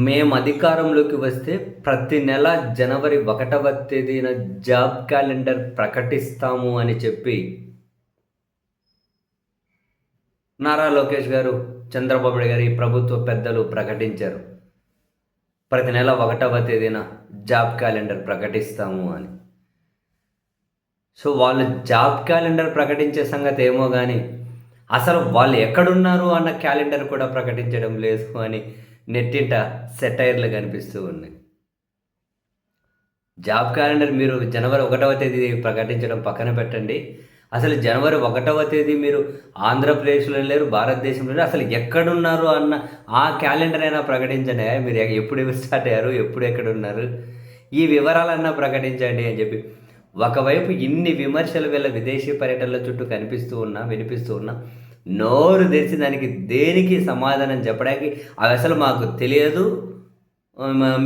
మేము అధికారంలోకి వస్తే ప్రతి నెల జనవరి 1వ తేదీన జాబ్ క్యాలెండర్ ప్రకటిస్తాము అని చెప్పి నారా లోకేష్ గారు, చంద్రబాబు నాయుడు గారు, ఈ ప్రభుత్వ పెద్దలు ప్రకటించారు. ప్రతి నెల 1వ తేదీన జాబ్ క్యాలెండర్ ప్రకటిస్తాము అని. సో వాళ్ళు జాబ్ క్యాలెండర్ ప్రకటించే సంగతి ఏమో కానీ అసలు వాళ్ళు ఎక్కడున్నారు అన్న క్యాలెండర్ కూడా ప్రకటించడం లేదు అని నెట్టింట సెటైర్లు కనిపిస్తూ ఉన్నాయి. జాబ్ క్యాలెండర్ మీరు జనవరి 1వ తేదీ ప్రకటించడం పక్కన పెట్టండి. అసలు జనవరి 1వ తేదీ మీరు ఆంధ్రప్రదేశ్లో లేరు, భారతదేశంలో లేరు, అసలు ఎక్కడున్నారు అన్న ఆ క్యాలెండర్ అయినా ప్రకటించండి. మీరు ఎప్పుడు స్టార్ట్ అయ్యారు, ఎప్పుడు ఎక్కడున్నారు, ఈ వివరాలన్నా ప్రకటించండి అని చెప్పి ఒకవైపు ఇన్ని విమర్శలు వీళ్ళ విదేశీ పర్యటనల చుట్టూ కనిపిస్తూ ఉన్నా, వినిపిస్తూ ఉన్నా, నోరు తెరిచి దానికి దేనికి సమాధానం చెప్పడానికి అవి అసలు మాకు తెలియదు,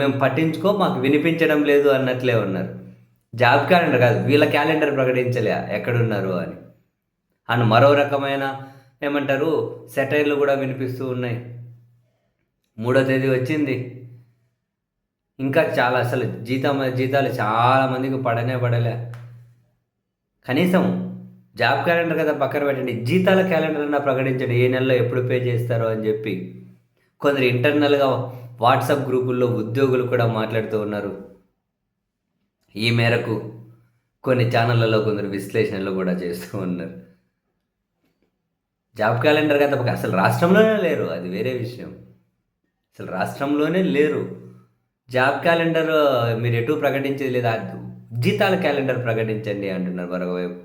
మేము పట్టించుకో, మాకు వినిపించడం లేదు అన్నట్లే ఉన్నారు. జాబ్ క్యాలెండర్ కాదు, వీళ్ళ క్యాలెండర్ ప్రకటించలే ఎక్కడున్నారు అని. అండ్ మరో రకమైన ఏమంటారు సెటైర్లు కూడా వినిపిస్తూ ఉన్నాయి. 3వ తేదీ వచ్చింది, ఇంకా చాలా అసలు జీతాలు చాలామందికి పడలే. కనీసం జాబ్ క్యాలెండర్ కదా పక్కన పెట్టండి, జీతాల క్యాలెండర్ అన్నా ప్రకటించండి, ఏ నెలలో ఎప్పుడు పే చేస్తారో అని చెప్పి కొందరు ఇంటర్నల్గా వాట్సాప్ గ్రూపుల్లో ఉద్యోగులు కూడా మాట్లాడుతూ ఉన్నారు. ఈ మేరకు కొన్ని ఛానళ్ళలో కొందరు విశ్లేషణలు కూడా చేస్తూ ఉన్నారు. జాబ్ క్యాలెండర్ కదా అసలు రాష్ట్రంలోనే లేరు, అది వేరే విషయం. అసలు రాష్ట్రంలోనే లేరు. జాబ్ క్యాలెండర్ మీరు ఎటు ప్రకటించేది లేదా, జీతాల క్యాలెండర్ ప్రకటించండి అంటున్నారు మరొకవైపు.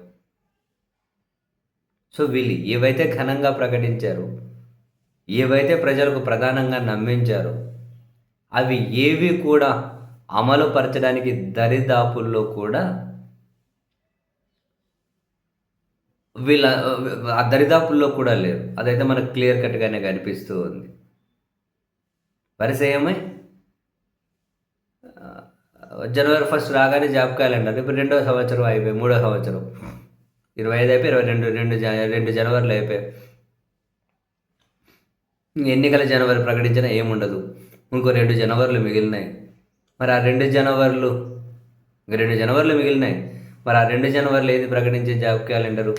సో వీళ్ళు ఏవైతే ఘనంగా ప్రకటించారో, ఏవైతే ప్రజలకు ప్రధానంగా నమ్మించారో అవి ఏవి కూడా అమలు పరచడానికి దరిదాపుల్లో కూడా వీళ్ళ ఆ దరిదాపుల్లో కూడా లేరు. అదైతే మనకు క్లియర్ కట్గానే కనిపిస్తూ ఉంది. వరుస ఏమై జనవరి 1 రాగానే జాబ్ క్యాలెండర్, ఇప్పుడు 2వ సంవత్సరం అయిపోయి 3వ సంవత్సరం 25 అయిపోయి 22 జనవరిలో అయిపోయాయి. ఎన్నికల జనవరి ప్రకటించినా ఏముండదు, ఇంకో 2 జనవరిలు మిగిలినాయి. మరి ఆ 2 జనవరిలు మిగిలినాయి. మరి ఆ 2 జనవరిలు ఏది ప్రకటించే జాబ్ క్యాలెండరు?